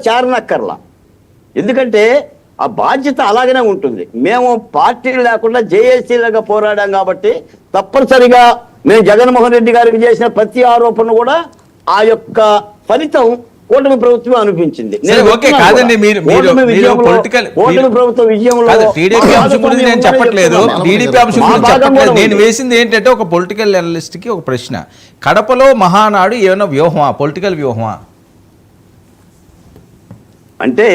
చేరనక్కర్లా. ఎందుకంటే ఆ బాధ్యత అలాగనే ఉంటుంది. మేము పార్టీ లేకుండా జేఏసీలుగా పోరాడాం కాబట్టి తప్పనిసరిగా మేము జగన్మోహన్ రెడ్డి గారికి చేసిన ప్రతి ఆరోపణ కూడా ఆ యొక్క ఫలితం కూటమి ప్రభుత్వం అనిపించింది. ప్రభుత్వ విజయంలో నేను చెప్పట్లేదు, టీడీపీ అంశం గురించి చెప్పట్లేదు. నేను వేసింది ఏంటంటే ఒక పొలిటికల్ అనలిస్ట్ కి ఒక ప్రశ్న. కడపలో మహానాడు ఏమైనా వ్యూహమా, పొలిటికల్ వ్యూహమా? అంటే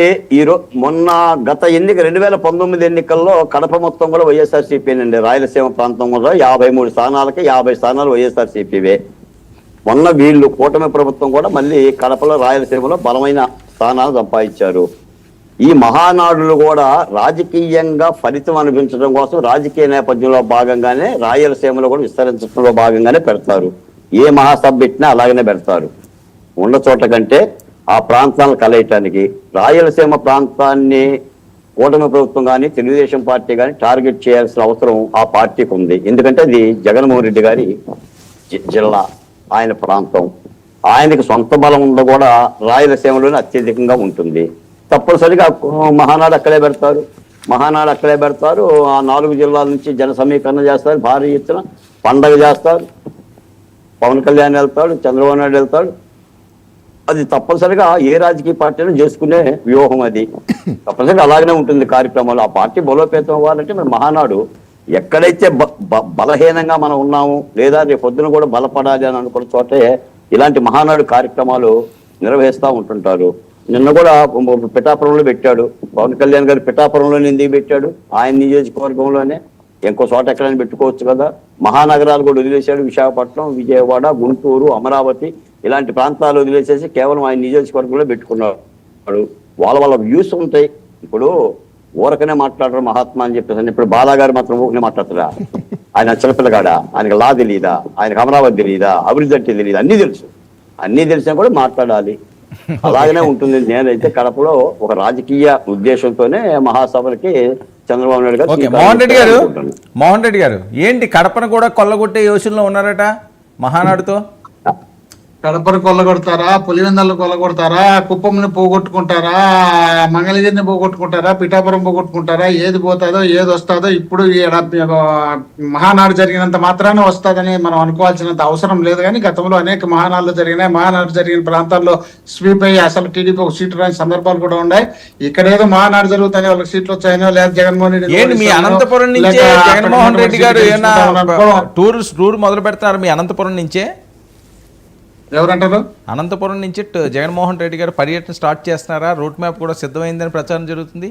మొన్న గత 2019 ఎన్నికల్లో కడప మొత్తం కూడా వైఎస్ఆర్సీపీనండి. రాయలసీమ ప్రాంతం కూడా 53 స్థానాలకి 50 స్థానాలు వైఎస్ఆర్సీపీవే. మొన్న వీళ్ళు కూటమి ప్రభుత్వం కూడా మళ్ళీ కడపలో రాయలసీమలో బలమైన స్థానాలు సంపాదించారు. ఈ మహానాడులు కూడా రాజకీయంగా ఫలితం అనిపించడం కోసం రాజకీయ నేపథ్యంలో భాగంగానే రాయలసీమలో కూడా విస్తరించడంలో భాగంగానే పెడతారు. ఏ మహాసభ పెట్టినా అలాగనే పెడతారు. ఉన్న చోట కంటే ఆ ప్రాంతాలను కలయటానికి రాయలసీమ ప్రాంతాన్ని కూటమి ప్రభుత్వం కానీ తెలుగుదేశం పార్టీ కానీ టార్గెట్ చేయాల్సిన అవసరం ఆ పార్టీకి ఉంది. ఎందుకంటే అది జగన్మోహన్ రెడ్డి గారి జిల్లా, ఆయన ప్రాంతం. ఆయనకి సొంత బలం ఉండ కూడా రాయలసీమలోనే అత్యధికంగా ఉంటుంది. తప్పనిసరిగా మహానాడు అక్కడే పెడతారు. ఆ 4 జిల్లాల నుంచి జన సమీకరణ చేస్తారు, భారీ ఎత్తున పండగ చేస్తారు. పవన్ కళ్యాణ్ వెళ్తాడు, చంద్రబాబు నాయుడు వెళ్తాడు. అది తప్పనిసరిగా ఏ రాజకీయ పార్టీని చేసుకునే వ్యూహం. అది తప్పనిసరిగా అలాగనే ఉంటుంది కార్యక్రమాలు. ఆ పార్టీ బలోపేతం అవ్వాలంటే మరి మహానాడు ఎక్కడైతే బలహీనంగా మనం ఉన్నాము, లేదా రేపు పొద్దున కూడా బలపడాలి అని అనుకున్న చోటే ఇలాంటి మహానాడు కార్యక్రమాలు నిర్వహిస్తూ ఉంటుంటారు. నిన్న కూడా పిఠాపురంలో పెట్టాడు. పవన్ కళ్యాణ్ గారు పిఠాపురంలోనే ఎందుకు పెట్టాడు? ఆయన నియోజకవర్గంలోనే, ఇంకో చోట ఎక్కడైనా పెట్టుకోవచ్చు కదా. మహానగరాలు కూడా వదిలేశాడు. విశాఖపట్నం, విజయవాడ, గుంటూరు, అమరావతి ఇలాంటి ప్రాంతాలు వదిలేసేసి కేవలం ఆయన నియోజకవర్గంలో పెట్టుకున్నాడు. వాళ్ళ వ్యూస్ ఉంటాయి. ఇప్పుడు ఊరకనే మాట్లాడరు మహాత్మా అని చెప్పేసి. ఇప్పుడు బాలాగారు మాత్రం ఊరికనే మాట్లాడతారా? ఆయన చిన్నపిల్లగాడా? ఆయనకు లా తెలీదా? ఆయనకు అమరావతి తెలీదా? అభివృద్ధి అంటే తెలియదు? అన్నీ తెలిసినా కూడా మాట్లాడాలి. అలాగనే ఉంటుంది. నేనైతే కడపలో ఒక రాజకీయ ఉద్దేశంతోనే మహాసభలకి చంద్రబాబు నాయుడు గారు. మోహన్ రెడ్డి గారు ఏంటి కడపను కూడా కొల్లగొట్టే యోచనలో ఉన్నారట మహానాడుతో? కడపను కొల్లగొడతారా, పులివెందలను కొల్లగొడతారా, కుప్పంని పోగొట్టుకుంటారా, మంగళగిరిని పోగొట్టుకుంటారా, పిఠాపురం పోగొట్టుకుంటారా? ఏది పోతుందో ఏది వస్తుందో ఇప్పుడు మహానాడు జరిగినంత మాత్రాన వస్తుందని మనం అనుకోవాల్సినంత అవసరం లేదు. కానీ గతంలో అనేక మహానాడులు జరిగినాయి. మహానాడు జరిగిన ప్రాంతాల్లో స్వీప్ అయ్యి అసలు టీడీపీ ఒక సీటు రాని సందర్భాలు కూడా ఉన్నాయి. ఇక్కడేదో మహానాడు జరుగుతాయి, వాళ్ళకి సీట్లు వచ్చాయనో లేదా జగన్మోహన్ రెడ్డి మీ అనంతపురం నుంచి జగన్మోహన్ రెడ్డి గారు టూర్ మొదలు పెడతారు. మీ అనంతపురం నుంచే ఎవరంటారు? అనంతపురం నుంచి జగన్మోహన్ రెడ్డి గారు పర్యటన స్టార్ట్ చేస్తున్నారా? రూట్ మ్యాప్ కూడా సిద్ధమైందని ప్రచారం జరుగుతుంది.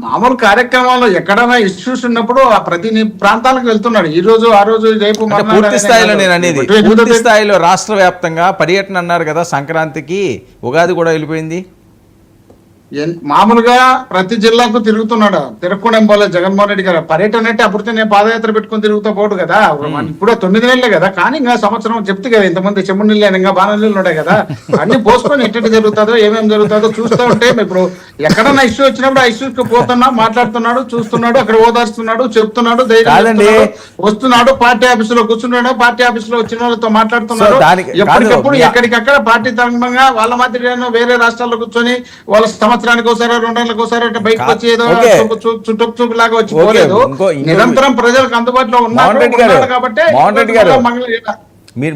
మామూలు కార్యక్రమాల్లో ఎక్కడైనా ఇష్యూస్ ఉన్నప్పుడు ఆ ప్రతి ప్రాంతాలకు వెళ్తున్నాడు. ఈ రోజు ఆ రోజు పూర్తి స్థాయిలో నేను అనేది పూర్తి స్థాయిలో రాష్ట్ర వ్యాప్తంగా పర్యటన అన్నారు కదా. సంక్రాంతికి, ఉగాది కూడా వెళ్ళిపోయింది. మామూలుగా ప్రతి జిల్లాకు తిరుగుతున్నాడు. తిరగకుండా పోలే జగన్మోహన్ రెడ్డి గారు. పర్యటన అంటే అప్పుడు నేను పాదయాత్ర పెట్టుకుని తిరుగుతూ పోడు కదా. ఇప్పుడు 9 నెలలే కదా. కానీ ఇంకా సంవత్సరం చెప్తే కదా, ఇంతమంది చెమ్ము నీళ్ళు ఇంకా బాణ నీళ్ళు ఉన్నాయి కదా. అన్ని పోసుకొని ఎట్టి జరుగుతుందో ఏమేమి జరుగుతుందో చూస్తూ ఉంటే ఇప్పుడు ఎక్కడన్నా ఇష్యూ వచ్చినప్పుడు ఆ ఇష్యూకి పోతున్నా, మాట్లాడుతున్నాడు, చూస్తున్నాడు, అక్కడ ఓదార్స్తున్నాడు, చెప్తున్నాడు, వస్తున్నాడు, పార్టీ ఆఫీసులో కూర్చున్నాడు, పార్టీ ఆఫీసులో వచ్చిన వాళ్ళతో మాట్లాడుతున్నాడు. ఎప్పటికప్పుడు ఎక్కడికక్కడ పార్టీ తరంగంగా వాళ్ళ మాదిరిగాను వేరే రాష్ట్రాల్లో కూర్చొని వాళ్ళ సంవత్సరానికి ఒకసారి 2 నెలలకు ఒకసారి బయటకు వచ్చి ఏదో చుట్టూ లాగా వచ్చి పోలేదు. నిరంతరం ప్రజలకు అందుబాటులో ఉన్నారు కాబట్టి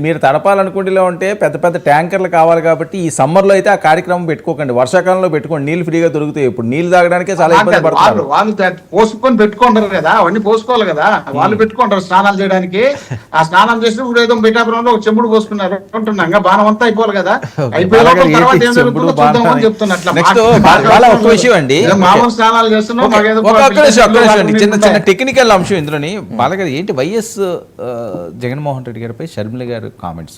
మీరు తడపాలనుకుంటేలో ఉంటే పెద్ద పెద్ద ట్యాంకర్లు కావాలి కాబట్టి ఈ సమ్మర్లో అయితే ఆ కార్యక్రమం పెట్టుకోకండి. వర్షాకాలంలో పెట్టుకోండి, నీళ్ళు ఫ్రీగా దొరుకుతాయి. ఇప్పుడు నీళ్ళు తాగడానికే చాలా ఇబ్బంది పడతారు. వాళ్ళు పోసుకొని పెట్టుకుంటారు కదా, అవన్నీ పోసుకోవాలి కదా. వాళ్ళు పెట్టుకుంటారు స్నానాలు చేయడానికి. ఆ స్నానం చేసినప్పుడు ఏదో పిఠాపురంలో ఒక చెంబుడు పోసుకున్నారు అంటున్నాం. బాణం అంతా అయిపోవాలి కదా. అయిపోయి చెప్తున్నట్లు మామూలు స్నానాలు చేస్తున్నాం. చిన్న చిన్న టెక్నికల్ అంశం ఇందులోని బాలగారు ఏంటి వైఎస్ జగన్మోహన్ రెడ్డి గారిపై షర్మిల గారు కామెంట్స్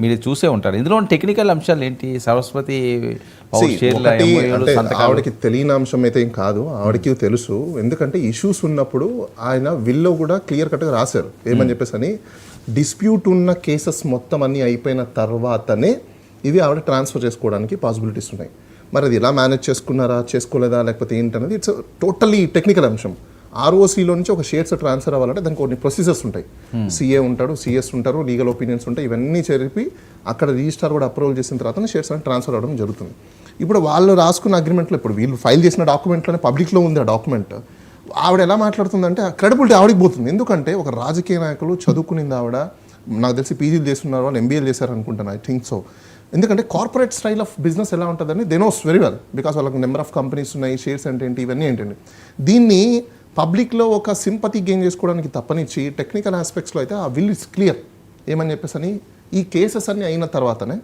మీరు చూసే ఉంటారు. ఇందులో టెక్నికల్ అంశాలు ఏంటి? సరస్వతి ఆవిడకి తెలియని అంశం అయితే ఏం కాదు, ఆవిడకి తెలుసు. ఎందుకంటే ఇష్యూస్ ఉన్నప్పుడు ఆయన విల్లో కూడా క్లియర్ కట్గా రాశారు ఏమని చెప్పేసి అని. డిస్ప్యూట్ ఉన్న కేసెస్ మొత్తం అన్నీ అయిపోయిన తర్వాతనే ఇవి ఆవిడ ట్రాన్స్ఫర్ చేసుకోవడానికి పాసిబిలిటీస్ ఉన్నాయి. మరి అది ఎలా మేనేజ్ చేసుకున్నారా, చేసుకోలేదా, లేకపోతే ఏంటనేది ఇట్స్ టోటల్లీ టెక్నికల్ అంశం. ఆర్ఓసీలో నుంచి ఒక షేర్స్ ట్రాన్స్ఫర్ అవ్వాలంటే దానికి కొన్ని ప్రొసీజర్స్ ఉంటాయి. సిఏ ఉంటాడు, సిఎస్ ఉంటారు, లీగల్ ఒపీనియన్స్ ఉంటాయి. ఇవన్నీ జరిపి అక్కడ రిజిస్ట్రార్ కూడా అప్రూవల్ చేసిన తర్వాత షేర్స్ అని ట్రాన్స్ఫర్ అవ్వడం జరుగుతుంది. ఇప్పుడు వాళ్ళు రాసుకున్న అగ్రిమెంట్లో, ఇప్పుడు వీళ్ళు ఫైల్ చేసిన డాక్యుమెంట్లోనే పబ్లిక్లో ఉంది ఆ డాక్యుమెంట్. ఆవిడ ఎలా మాట్లాడుతుందంటే ఆ క్రెడిబిలిటీ ఆవిడకి పోతుంది. ఎందుకంటే ఒక రాజకీయ నాయకులు చదువుకునింది ఆవిడ, నాకు తెలిసి పీజీలు చేస్తున్నారు, వాళ్ళు ఎంబీఏలు చేశారు అనుకుంటాను, ఐ థింక్ సో. ఎందుకంటే కార్పొరేట్ స్టైల్ ఆఫ్ బిజినెస్ ఎలా ఉంటుందని they knows very well, because వాళ్ళకి నెంబర్ ఆఫ్ కంపెనీస్ ఉన్నాయి, షేర్స్ అంటే ఏంటి, ఇవన్నీ ఏంటండి. దీన్ని పబ్లిక్లో ఒక సింపతి గెయిన్ చేసుకోవడానికి తప్పనిచ్చి టెక్నికల్ ఆస్పెక్ట్స్లో అయితే ఆ విల్ ఇస్ క్లియర్ ఏమని చెప్పేసి అని ఈ కేసెస్ అన్నీ అయిన తర్వాతనే,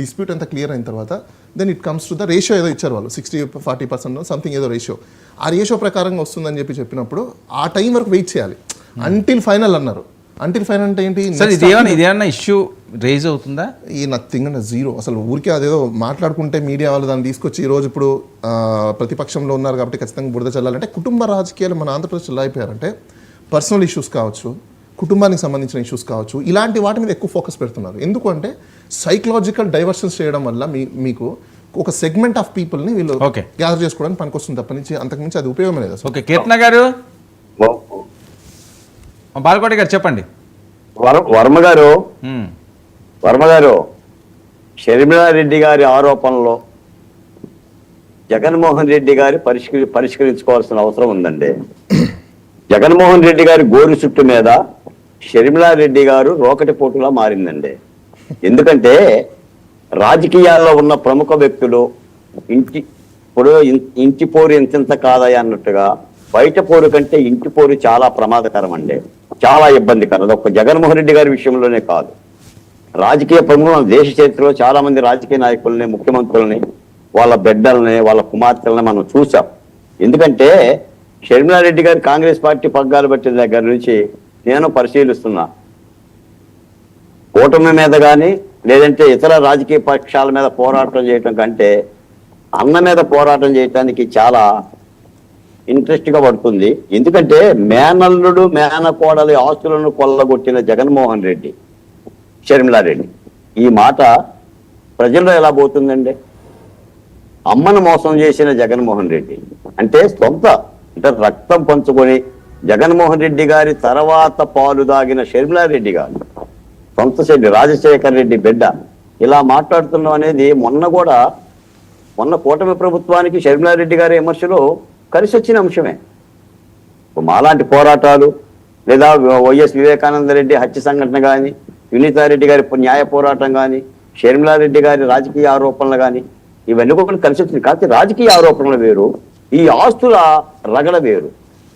డిస్ప్యూట్ అంతా క్లియర్ అయిన తర్వాత then it comes to the ratio ఏదో ఇచ్చారు వాళ్ళు 60-40% సంథింగ్ ఏదో రేషియో. ఆ రేషియో ప్రకారంగా వస్తుందని చెప్పినప్పుడు ఆ టైం వరకు వెయిట్ చేయాలి అంటిల్ ఫైనల్ అన్నారు. అంటిల్ ఫైనల్ అంటే ఏంటి, ఇదేమన్నా ఇష్యూ రేజ్ అవుతుందా? ఈ నథింగ్ అంటే జీరో. అసలు ఊరికే అదేదో మాట్లాడుకుంటే మీడియా వాళ్ళు దాన్ని తీసుకొచ్చి ఈరోజు ఇప్పుడు ప్రతిపక్షంలో ఉన్నారు కాబట్టి ఖచ్చితంగా బురద చల్లాలంటే, కుటుంబ రాజకీయాలు మన ఆంధ్రప్రదేశ్ ఎలా అయిపోయారంటే పర్సనల్ ఇష్యూస్ కావచ్చు, కుటుంబానికి సంబంధించిన ఇష్యూస్ కావచ్చు, ఇలాంటి వాటి మీద ఎక్కువ ఫోకస్ పెడుతున్నారు. ఎందుకు అంటే సైకలాజికల్ డైవర్షన్స్ చేయడం వల్ల మీకు ఒక సెగ్మెంట్ ఆఫ్ పీపుల్ని వీళ్ళు గ్యాదర్ చేసుకోవడానికి పనికొస్తుంది తప్పనించి అంతకుమించి అది ఉపయోగం లేదు. ఓకే, కీర్తన గారు, బాలకోటి గారు చెప్పండి. వర్మ గారు షర్మిలారెడ్డి గారి ఆరోపణలో జగన్మోహన్ రెడ్డి గారి పరిష్కరించుకోవాల్సిన అవసరం ఉందండి. జగన్మోహన్ రెడ్డి గారి గోరు చుట్టు మీద షర్మిలారెడ్డి గారు రోకటి పోటులా మారిందండి. ఎందుకంటే రాజకీయాల్లో ఉన్న ప్రముఖ వ్యక్తులు ఇంటి పోరు ఎంతెంత కాదయా అన్నట్టుగా బయట పోరు కంటే ఇంటి పోరు చాలా ప్రమాదకరం అండి, చాలా ఇబ్బందికరం. ఒక్క జగన్మోహన్ రెడ్డి గారి విషయంలోనే కాదు, రాజకీయ ప్రముఖులు దేశ చరిత్రలో చాలా మంది రాజకీయ నాయకుల్ని, ముఖ్యమంత్రుల్ని, వాళ్ళ బిడ్డల్ని, వాళ్ళ కుమార్తెల్ని మనం చూసాం. ఎందుకంటే షర్మిలారెడ్డి గారు కాంగ్రెస్ పార్టీ పగ్గాలు పట్టిన దగ్గర నుంచి నేను పరిశీలిస్తున్నా, కూటమి మీద కానీ లేదంటే ఇతర రాజకీయ పక్షాల మీద పోరాటం చేయటం కంటే అన్న మీద పోరాటం చేయటానికి చాలా ఇంట్రెస్ట్గా పడుతుంది. ఎందుకంటే మేనల్లుడు మేనకోడలి ఆస్తులను కొల్లగొట్టిన జగన్మోహన్ రెడ్డి, షర్మిలారెడ్డి, ఈ మాట ప్రజల్లో ఎలా పోతుందండి? అమ్మను మోసం చేసిన జగన్మోహన్ రెడ్డి అంటే రక్తం పంచుకొని జగన్మోహన్ రెడ్డి గారి తర్వాత పాలు దాగిన షర్మిలారెడ్డి గారు, సొంత చెల్లి రాజశేఖర్ రెడ్డి బిడ్డ, ఇలా మాట్లాడుతున్నాం అనేది మొన్న కూటమి ప్రభుత్వానికి షర్మిలారెడ్డి గారి విమర్శలు కలిసి వచ్చిన అంశమే. మాలాంటి పోరాటాలు లేదా వైఎస్ వివేకానంద రెడ్డి హత్య సంఘటన కానీ, వినీతారెడ్డి గారి న్యాయ పోరాటం కానీ, షర్మిలారెడ్డి గారి రాజకీయ ఆరోపణలు కానీ, ఇవన్నీ కూడా కలిసి వచ్చింది. కాబట్టి రాజకీయ ఆరోపణలు వేరు, ఈ ఆస్తుల రగడ వేరు.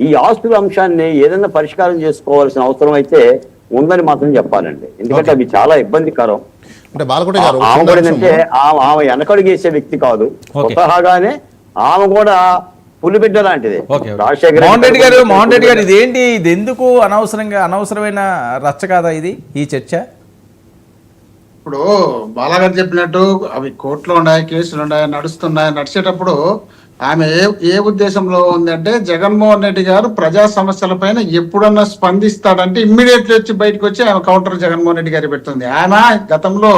ఈ ఆస్తుల అంశాన్ని ఏదైనా పరిష్కారం చేసుకోవాల్సిన అవసరం అయితే ఉందని మాత్రం చెప్పాలండి. ఎందుకంటే అవి చాలా ఇబ్బందికరం. ఆమె ఆమె వెనకడుగేసే వ్యక్తి కాదు, స్వతహాగానే ఆమె కూడా పులిబిడ్డ లాంటిది. మోహన్ రెడ్డి గారు ఇదేంటి, ఇది ఎందుకు అనవసరమైన రచ్చ కాదా ఇది, ఈ చర్చ? ఇప్పుడు బాలాగారు చెప్పినట్టు అవి కోర్టులో ఉన్నాయి, కేసులు ఉన్నాయి, నడిచేటప్పుడు ఆమె ఏ ఉద్దేశంలో ఉందంటే, జగన్మోహన్ రెడ్డి గారు ప్రజా సమస్యలపైన ఎప్పుడన్నా స్పందిస్తాడంటే ఇమ్మీడియట్లీ వచ్చి బయటకు వచ్చి ఆమె కౌంటర్ జగన్మోహన్ రెడ్డి గారి పెడుతుంది. ఆమె గతంలో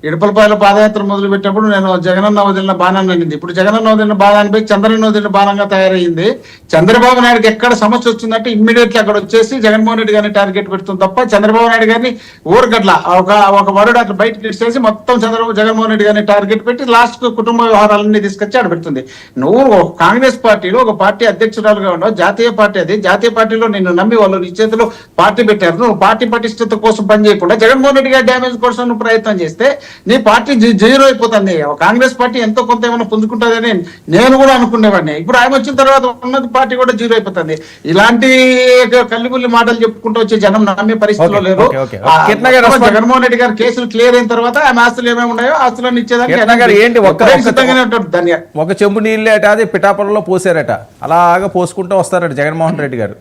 ఇడపలపాయల పాదయాత్ర మొదలు పెట్టినప్పుడు నేను జగనన్న వదిలిన బాణాన్ని అనింది. ఇప్పుడు జగనన్న వదిలిన బాణాన్ని చంద్రన్న వదిలిన బాణంగా తయారైంది. చంద్రబాబు నాయుడుకి ఎక్కడ సమస్య వచ్చిందంటే ఇమ్మీడియట్లీ అక్కడ వచ్చేసి జగన్మోహన్ రెడ్డి గారిని టార్గెట్ పెడుతుంది తప్ప చంద్రబాబు నాయుడు గారిని ఊరగట్ల ఒక వరుడు అట్లా బయటకి ఇచ్చేసి మొత్తం జగన్మోహన్ రెడ్డి గారిని టార్గెట్ పెట్టి లాస్ట్ కుటుంబ వ్యవహారాలన్నీ తీసుకొచ్చి ఆడ పెడుతుంది. నువ్వు కాంగ్రెస్ పార్టీలో ఒక పార్టీ అధ్యక్షురాలుగా ఉన్నావు, జాతీయ పార్టీ అది, జాతీయ పార్టీలో నిన్ను నమ్మి వాళ్ళు నీ చేతిలో పార్టీ పెట్టారు. నువ్వు పార్టీ పటిష్టత కోసం పనిచేయకుండా జగన్మోహన్ రెడ్డి గారి డ్యామేజ్ కోసం నువ్వు ప్రయత్నం చేస్తే నీ పార్టీ జీరో అయిపోతుంది. కాంగ్రెస్ పార్టీ ఎంతో కొంత ఏమైనా పుంజుకుంటుందని నేను కూడా అనుకునేవాడిని. ఇప్పుడు ఆయన వచ్చిన తర్వాత ఉన్నది పార్టీ కూడా జీరో అయిపోతుంది. ఇలాంటి కల్లిబుల్లి మాటలు చెప్పుకుంటూ వచ్చే జనం నమ్మే పరిస్థితిలో లేరు. జగన్మోహన్ రెడ్డి గారు కేసులు క్లియర్ అయిన తర్వాత ఆమె ఆస్తులు ఏమేమి ఉన్నాయో ఆస్తులను ఇచ్చేదానికి ఒక చెంబు నీళ్ళు అట అది పిఠాపురంలో పోసారట, అలాగా పోసుకుంటూ వస్తారట జగన్మోహన్ రెడ్డి గారు.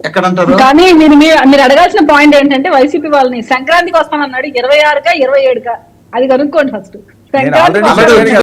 ఎక్కడంటారు? కానీ మీరు అడగాల్సిన పాయింట్ ఏంటంటే, వైసీపీ వాళ్ళని సంక్రాంతికి వస్తానన్నాడు, 26కా 27కా అది కనుక్కోండి ఫస్ట్. సంక్రాంతి